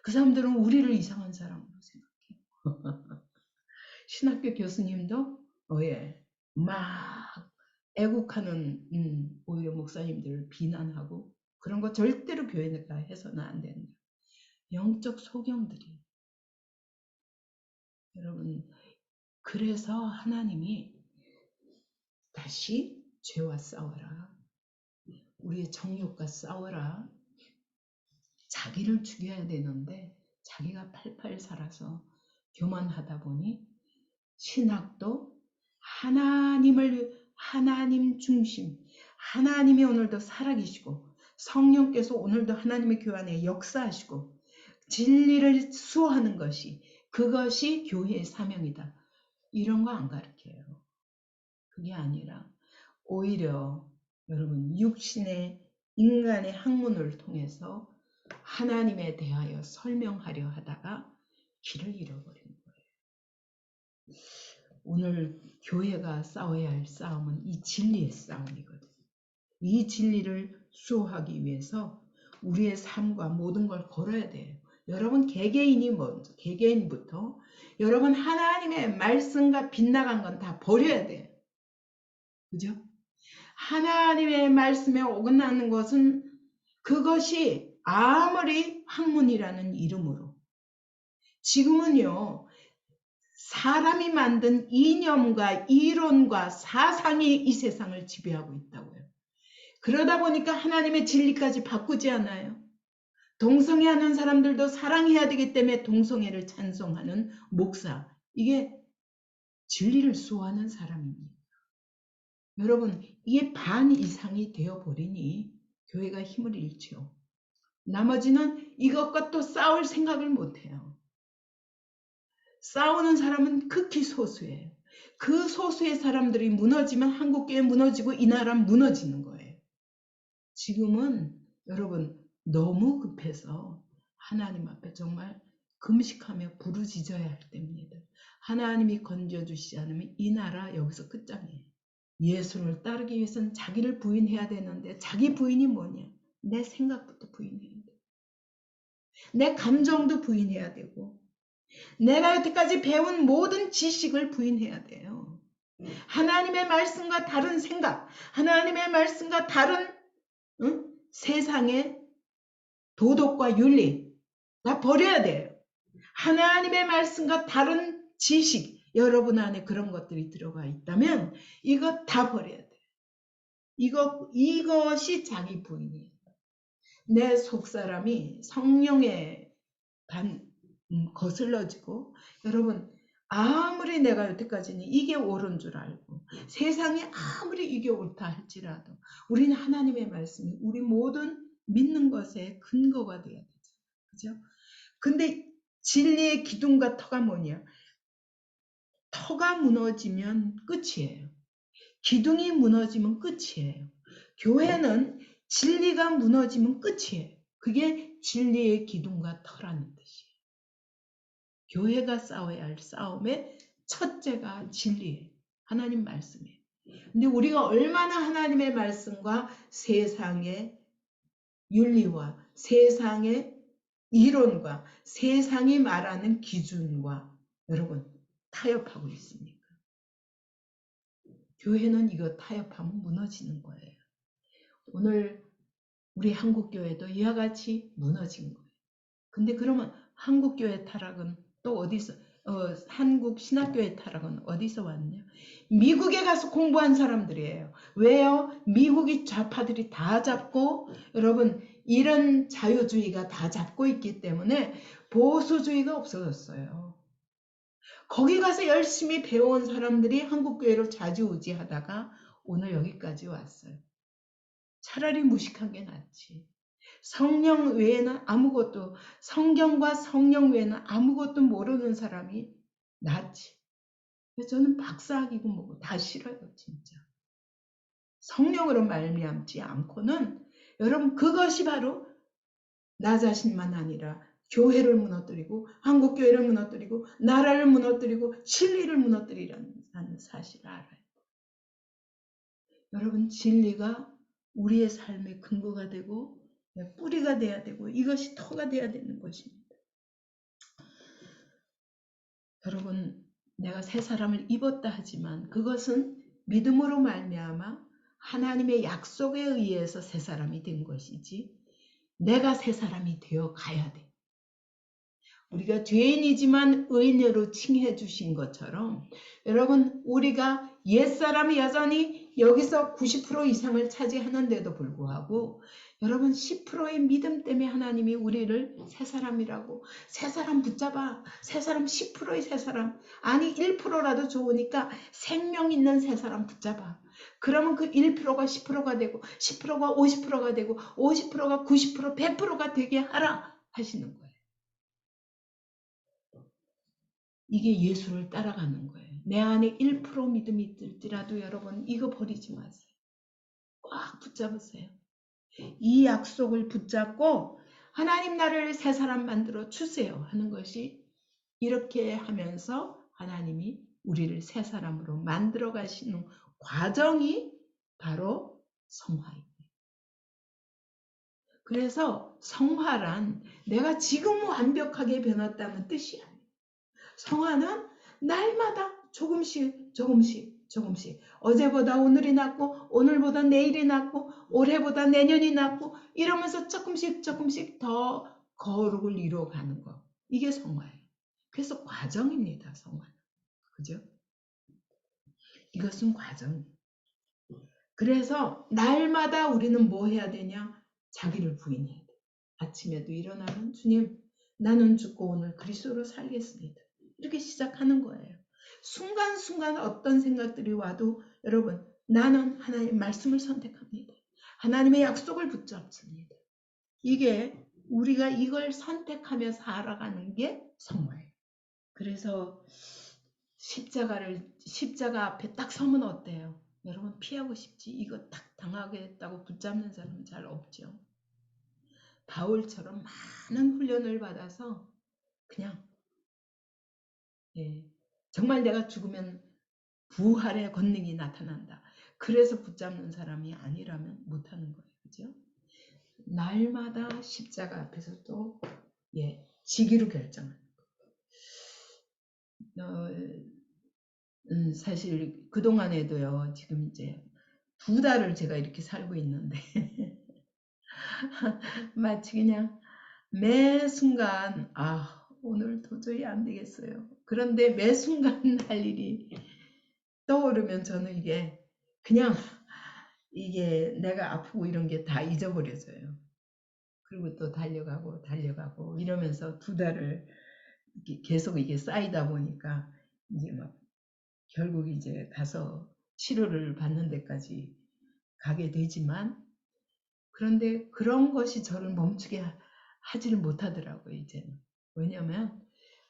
그 사람들은 우리를 이상한 사람으로 생각해. 신학교 교수님도 막 애국하는 오히려 목사님들을 비난하고 그런 거 절대로 교회가 해서는 안 된다. 영적 소경들이. 여러분, 그래서 하나님이 다시 죄와 싸워라. 우리의 정욕과 싸워라. 자기를 죽여야 되는데 자기가 팔팔 살아서 교만하다 보니 신학도 하나님 중심, 하나님이 오늘도 살아계시고 성령께서 오늘도 하나님의 교회 안에 역사하시고 진리를 수호하는 것이 그것이 교회의 사명이다. 이런 거 안 가르쳐요. 그게 아니라 오히려 여러분 육신의 인간의 학문을 통해서 하나님에 대하여 설명하려 하다가 길을 잃어버린 거예요. 오늘 교회가 싸워야 할 싸움은 이 진리의 싸움이거든요. 이 진리를 수호하기 위해서 우리의 삶과 모든 걸 걸어야 돼요. 여러분 개개인이 먼저, 개개인부터 여러분 하나님의 말씀과 빗나간 건 다 버려야 돼요. 그죠? 하나님의 말씀에 어긋나는 것은 그것이 아무리 학문이라는 이름으로 지금은요 사람이 만든 이념과 이론과 사상이 이 세상을 지배하고 있다고요. 그러다 보니까 하나님의 진리까지 바꾸지 않아요. 동성애하는 사람들도 사랑해야 되기 때문에 동성애를 찬송하는 목사, 이게 진리를 수호하는 사람입니다. 여러분, 이게 반 이상이 되어버리니 교회가 힘을 잃죠. 나머지는 이것과 또 싸울 생각을 못해요. 싸우는 사람은 극히 소수예요. 그 소수의 사람들이 무너지면 한국교회 무너지고 이 나라는 무너지는 거예요. 지금은 여러분 너무 급해서 하나님 앞에 정말 금식하며 부르짖어야 할 때입니다. 하나님이 건져주시지 않으면 이 나라 여기서 끝장이에요. 예수를 따르기 위해서는 자기를 부인해야 되는데 자기 부인이 뭐냐? 내 생각부터 부인해야 돼. 내 감정도 부인해야 되고 내가 여태까지 배운 모든 지식을 부인해야 돼요. 하나님의 말씀과 다른 생각, 하나님의 말씀과 다른 세상의 도덕과 윤리 다 버려야 돼요. 하나님의 말씀과 다른 지식, 여러분 안에 그런 것들이 들어가 있다면 이거 다 버려야 돼요. 이것이 자기 부인이에요. 내 속사람이 성령에 거슬러지고 여러분 아무리 내가 여태까지는 이게 옳은 줄 알고 세상이 아무리 이게 옳다 할지라도 우리는 하나님의 말씀이 우리 모든 믿는 것의 근거가 되어야 되죠. 그죠? 근데 진리의 기둥과 터가 뭐냐? 터가 무너지면 끝이에요. 기둥이 무너지면 끝이에요. 교회는 진리가 무너지면 끝이에요. 그게 진리의 기둥과 터라는 뜻이에요. 교회가 싸워야 할 싸움의 첫째가 진리예요. 하나님 말씀이에요. 근데 우리가 얼마나 하나님의 말씀과 세상의 윤리와 세상의 이론과 세상이 말하는 기준과 여러분 타협하고 있습니까? 교회는 이거 타협하면 무너지는 거예요. 오늘 우리 한국교회도 이와 같이 무너진 거예요. 근데 그러면 한국교회 타락은 또 어디서 한국 신학교의 타락은 어디서 왔냐? 미국에 가서 공부한 사람들이에요. 왜요? 미국이 좌파들이 다 잡고 여러분 이런 자유주의가 다 잡고 있기 때문에 보수주의가 없어졌어요. 거기 가서 열심히 배워온 사람들이 한국교회로 좌지우지하다가 오늘 여기까지 왔어요. 차라리 무식한 게 낫지. 성령 외에는 아무것도, 성경과 성령 외에는 아무것도 모르는 사람이 낫지. 그래서 저는 박사학위고 뭐고 다 싫어요, 진짜. 성령으로 말미암지 않고는 여러분 그것이 바로 나 자신만 아니라 교회를 무너뜨리고 한국교회를 무너뜨리고 나라를 무너뜨리고 진리를 무너뜨리라는 사실을 알아요. 여러분 진리가 우리의 삶의 근거가 되고 뿌리가 돼야 되고 이것이 터가 돼야 되는 것입니다. 여러분 내가 새 사람을 입었다 하지만 그것은 믿음으로 말미암아 하나님의 약속에 의해서 새 사람이 된 것이지 내가 새 사람이 되어 가야 돼. 우리가 죄인이지만 의인으로 칭해 주신 것처럼 여러분 우리가 옛사람이 여전히 여기서 90% 이상을 차지하는데도 불구하고 여러분 10%의 믿음 때문에 하나님이 우리를 새 사람이라고 새 사람 붙잡아 새 사람 10%의 새 사람 아니 1%라도 좋으니까 생명 있는 새 사람 붙잡아 그러면 그 1%가 10%가 되고 10%가 50%가 되고 50%가 90% 100%가 되게 하라 하시는 거예요. 이게 예수를 따라가는 거예요. 내 안에 1% 믿음이 있을지라도 여러분 이거 버리지 마세요. 꽉 붙잡으세요. 이 약속을 붙잡고 하나님 나를 새 사람 만들어 주세요 하는 것이 이렇게 하면서 하나님이 우리를 새 사람으로 만들어 가시는 과정이 바로 성화입니다. 그래서 성화란 내가 지금 완벽하게 변했다는 뜻이 아니에요. 성화는 날마다 조금씩 어제보다 오늘이 낫고 오늘보다 내일이 낫고 올해보다 내년이 낫고 이러면서 조금씩 더 거룩을 이루어가는 거. 이게 성화예요. 그래서 과정입니다. 성화는. 그죠? 이것은 과정. 그래서 날마다 우리는 뭐 해야 되냐? 자기를 부인해야 돼. 아침에도 일어나면 주님 나는 죽고 오늘 그리스도로 살겠습니다. 이렇게 시작하는 거예요. 순간순간 어떤 생각들이 와도 여러분 나는 하나님의 말씀을 선택합니다. 하나님의 약속을 붙잡습니다. 이게 우리가 이걸 선택하며 살아가는 게 성화예요. 그래서 십자가 앞에 딱 서면 어때요? 여러분 피하고 싶지? 이거 딱 당하겠다고 붙잡는 사람은 잘 없죠. 바울처럼 많은 훈련을 받아서 그냥 정말 내가 죽으면 부활의 권능이 나타난다. 그래서 붙잡는 사람이 아니라면 못하는 거예요. 그죠? 날마다 십자가 앞에서 또 지기로 결정하는 거예요. 사실 그동안에도요. 지금 이제 2달을 제가 이렇게 살고 있는데 마치 그냥 매 순간 오늘 도저히 안 되겠어요. 그런데 매 순간 할 일이 떠오르면 저는 이게 그냥 이게 내가 아프고 이런 게 다 잊어버려져요. 그리고 또 달려가고 이러면서 2달을 계속 이게 쌓이다 보니까 이제 막 결국 이제 가서 치료를 받는 데까지 가게 되지만 그런데 그런 것이 저를 멈추게 하지를 못하더라고요, 이제는. 왜냐면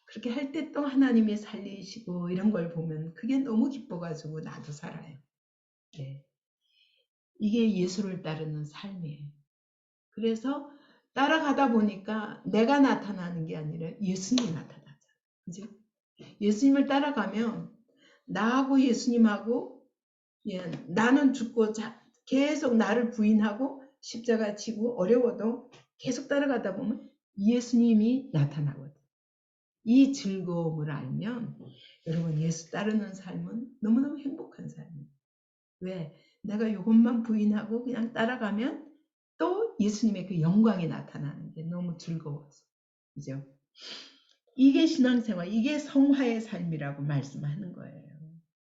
그렇게 할 때 또 하나님이 살리시고 이런 걸 보면 그게 너무 기뻐가지고 나도 살아요. 네. 이게 예수를 따르는 삶이에요. 그래서 따라가다 보니까 내가 나타나는 게 아니라 예수님이 나타나잖아요. 그죠? 예수님을 따라가면 나하고 예수님하고 나는 죽고 계속 나를 부인하고 십자가 지고 어려워도 계속 따라가다 보면 예수님이 나타나거든요. 이 즐거움을 알면 여러분 예수 따르는 삶은 너무너무 행복한 삶이에요. 왜? 내가 이것만 부인하고 그냥 따라가면 또 예수님의 그 영광이 나타나는 게 너무 즐거워서. 그죠? 이게 신앙생활, 이게 성화의 삶이라고 말씀하는 거예요.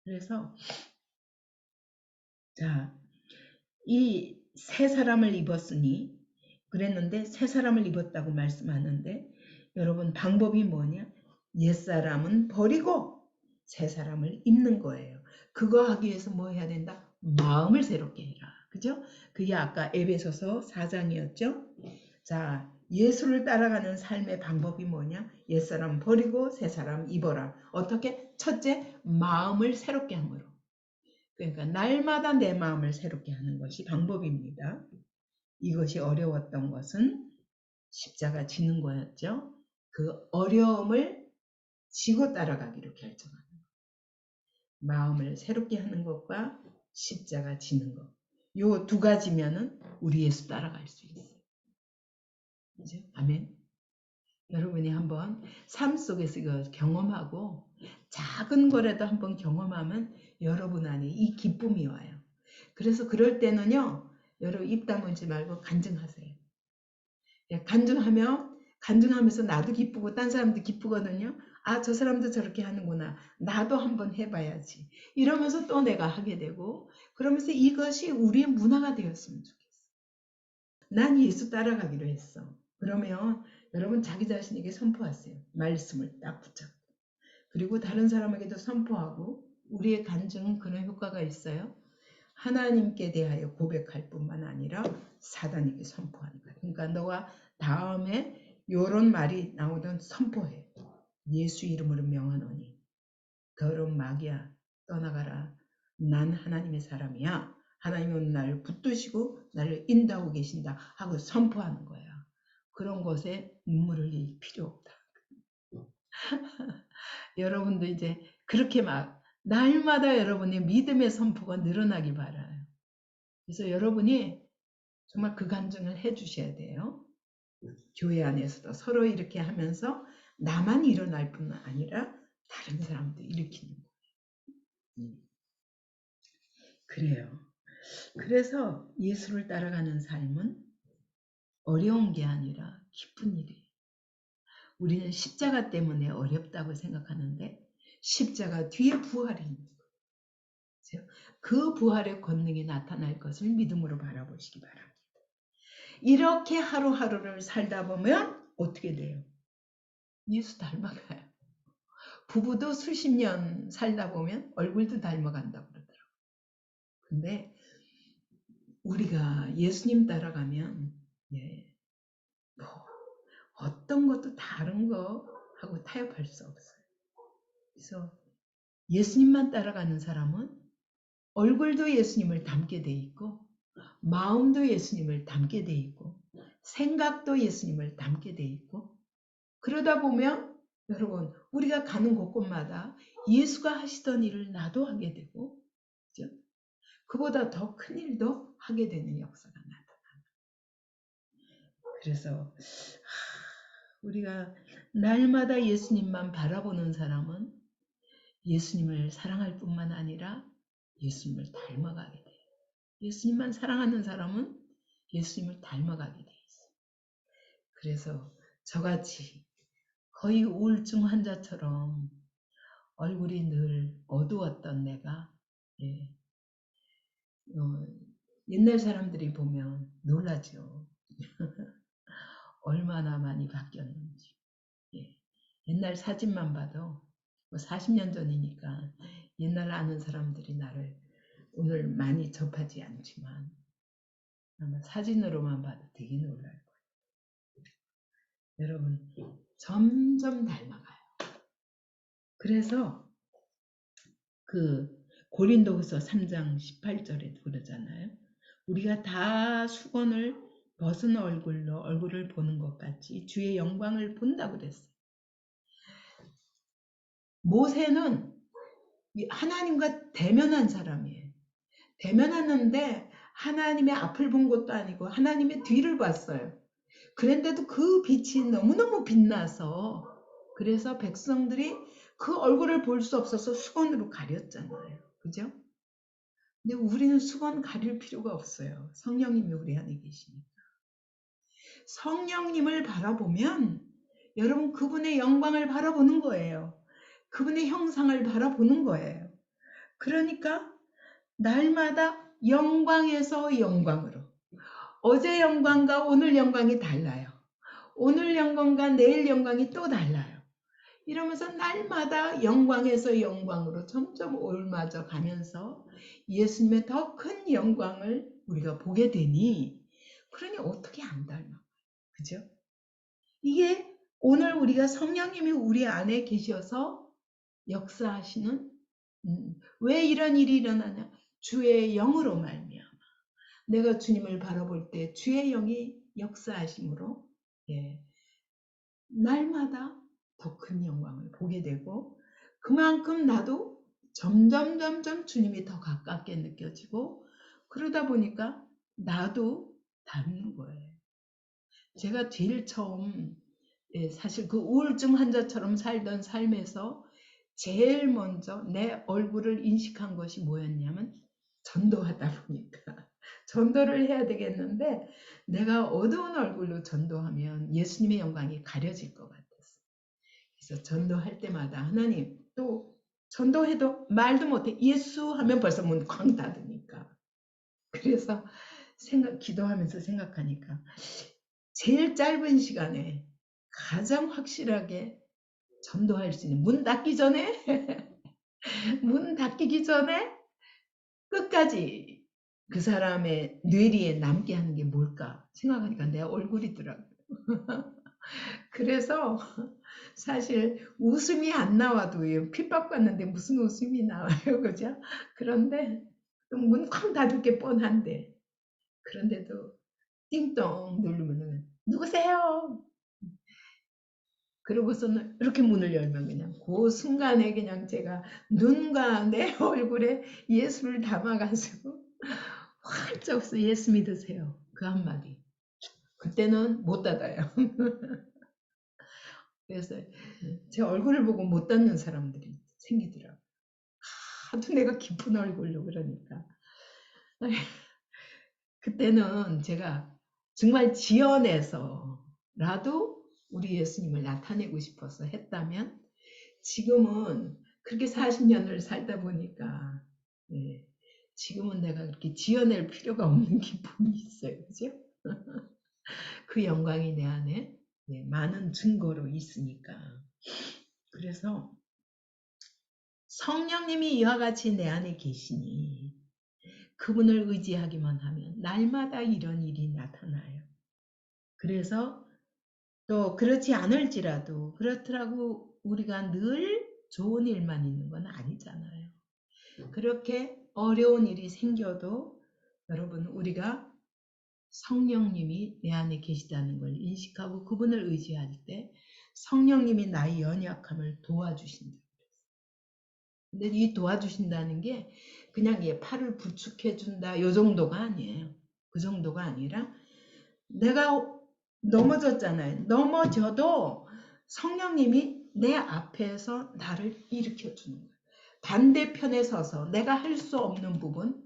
그래서 자, 이 새 사람을 입었으니 그랬는데 새 사람을 입었다고 말씀하는데 여러분 방법이 뭐냐? 옛사람은 버리고 새 사람을 입는 거예요. 그거 하기 위해서 뭐 해야 된다? 마음을 새롭게 해라. 그죠? 그게 아까 에베소서 4장이었죠? 자, 예수를 따라가는 삶의 방법이 뭐냐? 옛사람 버리고 새사람 입어라. 어떻게? 첫째, 마음을 새롭게 함으로. 그러니까 날마다 내 마음을 새롭게 하는 것이 방법입니다. 이것이 어려웠던 것은 십자가 지는 거였죠. 그 어려움을 지고 따라가기로 결정하는 것. 마음을 새롭게 하는 것과 십자가 지는 것. 요 두 가지면은 우리 예수 따라갈 수 있어요. 그죠? 아멘. 여러분이 한번 삶 속에서 이거 경험하고 작은 거라도 한번 경험하면 여러분 안에 이 기쁨이 와요. 그래서 그럴 때는요. 여러분 입 다물지 말고 간증하세요. 간증하면서 나도 기쁘고 딴 사람도 기쁘거든요. 아, 저 사람도 저렇게 하는구나. 나도 한번 해봐야지. 이러면서 또 내가 하게 되고 그러면서 이것이 우리의 문화가 되었으면 좋겠어. 난 예수 따라가기로 했어. 그러면 여러분 자기 자신에게 선포하세요. 말씀을 딱 붙잡고. 그리고 다른 사람에게도 선포하고 우리의 간증은 그런 효과가 있어요. 하나님께 대하여 고백할 뿐만 아니라 사단에게 선포하는 거예요. 그러니까 너가 다음에 이런 말이 나오던 선포해. 예수 이름으로 명하노니 더러운 마귀야 떠나가라. 난 하나님의 사람이야. 하나님은 나를 붙드시고 나를 인도하고 계신다 하고 선포하는 거야. 그런 것에 눈물을 흘릴 필요 없다. 여러분도 이제 그렇게 막 날마다 여러분의 믿음의 선포가 늘어나기 바라요. 그래서 여러분이 정말 그 간증을 해주셔야 돼요. 교회 안에서도 서로 이렇게 하면서 나만 일어날 뿐 아니라 다른 사람도 일으키는 거예요. 그래요. 그래서 예수를 따라가는 삶은 어려운 게 아니라 기쁜 일이에요. 우리는 십자가 때문에 어렵다고 생각하는데 십자가 뒤에 부활이 있는 거예요. 그 부활의 권능이 나타날 것을 믿음으로 바라보시기 바랍니다. 이렇게 하루하루를 살다 보면 어떻게 돼요? 예수 닮아가요. 부부도 수십 년 살다 보면 얼굴도 닮아간다고 그러더라고요. 근데 우리가 예수님 따라가면 뭐 어떤 것도 다른 거하고 타협할 수 없어요. 그래서 예수님만 따라가는 사람은 얼굴도 예수님을 닮게 돼 있고 마음도 예수님을 닮게 돼 있고 생각도 예수님을 닮게 돼 있고 그러다 보면 여러분 우리가 가는 곳곳마다 예수가 하시던 일을 나도 하게 되고 그죠? 그보다 더 큰 일도 하게 되는 역사가 나타납니다. 그래서 우리가 날마다 예수님만 바라보는 사람은 예수님을 사랑할 뿐만 아니라 예수님을 닮아가게 돼요. 예수님만 사랑하는 사람은 예수님을 닮아가게 돼 있어요. 그래서 저같이 거의 우울증 환자처럼 얼굴이 늘 어두웠던 내가 옛날 사람들이 보면 놀라죠. 얼마나 많이 바뀌었는지. 옛날 사진만 봐도 40년 전이니까 옛날 아는 사람들이 나를 오늘 많이 접하지 않지만 아마 사진으로만 봐도 되게 놀랄 거예요. 여러분 점점 닮아가요. 그래서 그 고린도후서 3장 18절에 그러잖아요. 우리가 다 수건을 벗은 얼굴로 얼굴을 보는 것 같이 주의 영광을 본다고 그랬어요. 모세는 하나님과 대면한 사람이에요. 대면하는데 하나님의 앞을 본 것도 아니고 하나님의 뒤를 봤어요. 그런데도 그 빛이 너무너무 빛나서 그래서 백성들이 그 얼굴을 볼 수 없어서 수건으로 가렸잖아요. 그죠? 근데 우리는 수건 가릴 필요가 없어요. 성령님이 우리 안에 계시니까. 성령님을 바라보면 여러분 그분의 영광을 바라보는 거예요. 그분의 형상을 바라보는 거예요. 그러니까 날마다 영광에서 영광으로. 어제 영광과 오늘 영광이 달라요. 오늘 영광과 내일 영광이 또 달라요. 이러면서 날마다 영광에서 영광으로 점점 올맞아 가면서 예수님의 더 큰 영광을 우리가 보게 되니, 그러니 어떻게 안 닮아? 그죠? 이게 오늘 우리가 성령님이 우리 안에 계셔서 역사하시는, 왜 이런 일이 일어나냐? 주의 영으로 말미암아. 내가 주님을 바라볼 때 주의 영이 역사하심으로, 예, 날마다 더 큰 영광을 보게 되고, 그만큼 나도 점점 주님이 더 가깝게 느껴지고, 그러다 보니까 나도 닮는 거예요. 제가 제일 처음, 사실 그 우울증 환자처럼 살던 삶에서 제일 먼저 내 얼굴을 인식한 것이 뭐였냐면, 전도하다 보니까 전도를 해야 되겠는데 내가 어두운 얼굴로 전도하면 예수님의 영광이 가려질 것 같았어. 그래서 전도할 때마다 하나님, 또 전도해도 말도 못해 예수 하면 벌써 문 쾅 닫으니까. 그래서 기도하면서 생각하니까 제일 짧은 시간에 가장 확실하게 전도할 수 있는, 문 닫기 전에 문 닫히기 전에 끝까지 그 사람의 뇌리에 남게 하는 게 뭘까 생각하니까 내 얼굴이더라고요. 그래서 사실 웃음이 안 나와도 핍박받는데 무슨 웃음이 나와요, 그죠? 그런데 문 쾅 닫을 게 뻔한데, 그런데도 띵동 누르면 누구세요? 그러고서는 이렇게 문을 열면 그냥 그 순간에 그냥 제가 눈과 내 얼굴에 예수를 담아가지고 활짝 웃어 예수 믿으세요. 그 한마디. 그때는 못 닫아요. 그래서 제 얼굴을 보고 못 닫는 사람들이 생기더라고요. 하도 내가 깊은 얼굴로 그러니까. 그때는 제가 정말 지연해서라도 우리 예수님을 나타내고 싶어서 했다면, 지금은 그렇게 40년을 살다 보니까, 예, 지금은 내가 그렇게 지어낼 필요가 없는 기쁨이 있어요. 그죠? 그 영광이 내 안에, 예, 많은 증거로 있으니까. 그래서 성령님이 이와 같이 내 안에 계시니 그분을 의지하기만 하면 날마다 이런 일이 나타나요. 그래서 또 그렇지 않을지라도, 그렇더라고 우리가 늘 좋은 일만 있는 건 아니잖아요. 그렇게 어려운 일이 생겨도 여러분, 우리가 성령님이 내 안에 계시다는 걸 인식하고 그분을 의지할 때 성령님이 나의 연약함을 도와주신다. 근데 이 도와주신다는 게 그냥 팔을 부축해 준다 요 정도가 아니에요. 그 정도가 아니라, 내가 넘어졌잖아요. 넘어져도 성령님이 내 앞에서 나를 일으켜 주는 거예요. 반대편에 서서 내가 할 수 없는 부분,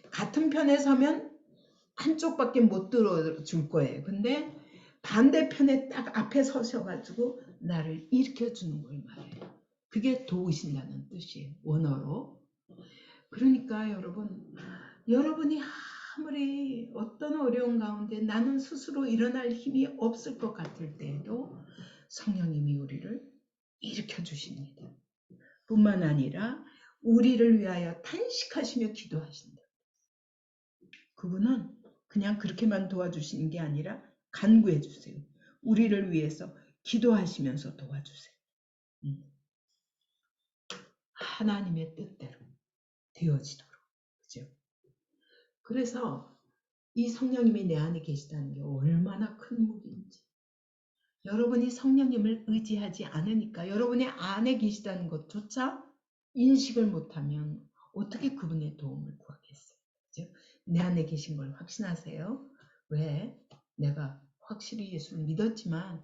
같은 편에 서면 한쪽밖에 못 들어줄 거예요. 근데 반대편에 딱 앞에 서셔가지고 나를 일으켜 주는 걸 말해요. 그게 도우신다는 뜻이에요. 원어로. 그러니까 여러분, 여러분이 아무리 어떤 어려운 가운데 나는 스스로 일어날 힘이 없을 것 같을 때에도 성령님이 우리를 일으켜 주십니다. 뿐만 아니라 우리를 위하여 탄식하시며 기도하신다. 그분은 그냥 그렇게만 도와주시는 게 아니라 간구해 주세요. 우리를 위해서 기도하시면서 도와주세요. 하나님의 뜻대로 되어지도록. 그죠? 그래서 이 성령님이 내 안에 계시다는 게 얼마나 큰 무기인지. 여러분이 성령님을 의지하지 않으니까, 여러분의 안에 계시다는 것조차 인식을 못하면 어떻게 그분의 도움을 구하겠어요? 그죠? 내 안에 계신 걸 확신하세요. 왜? 내가 확실히 예수를 믿었지만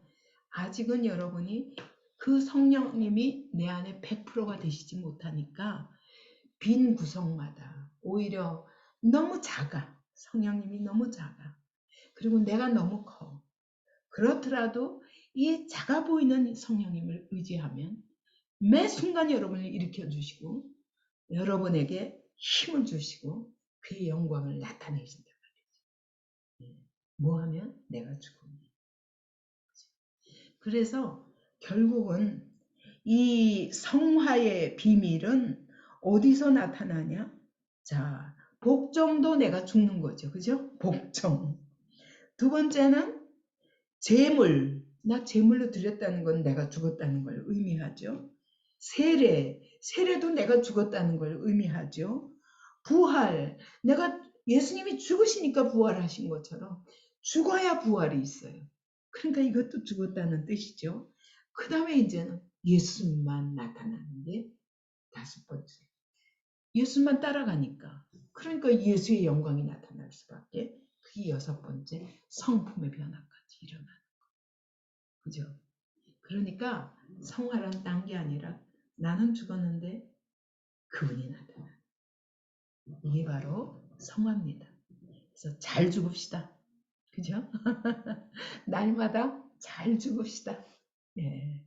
아직은 여러분이 그 성령님이 내 안에 100%가 되시지 못하니까 빈 구석마다 오히려 너무 작아. 성령님이 너무 작아. 그리고 내가 너무 커. 그렇더라도 이 작아 보이는 성령님을 의지하면 매 순간 여러분을 일으켜 주시고 여러분에게 힘을 주시고 그의 영광을 나타내신다. 뭐 하면? 내가 죽으면. 그래서 결국은 이 성화의 비밀은 어디서 나타나냐? 자, 복종도 내가 죽는 거죠. 그죠? 복종. 두 번째는 제물. 나 제물로 드렸다는 건 내가 죽었다는 걸 의미하죠. 세례. 세례도 내가 죽었다는 걸 의미하죠. 부활. 내가 예수님이 죽으시니까 부활하신 것처럼 죽어야 부활이 있어요. 그러니까 이것도 죽었다는 뜻이죠. 그 다음에 이제는 예수만 나타나는 게 다섯 번째. 예수만 따라가니까. 그러니까 예수의 영광이 나타날 수밖에. 그게 여섯 번째. 성품의 변화까지 일어나는 거. 그죠? 그러니까 성화란 딴 게 아니라 나는 죽었는데 그분이 나타나. 이게 바로 성화입니다. 그래서 잘 죽읍시다. 그죠? 날마다 잘 죽읍시다. 예.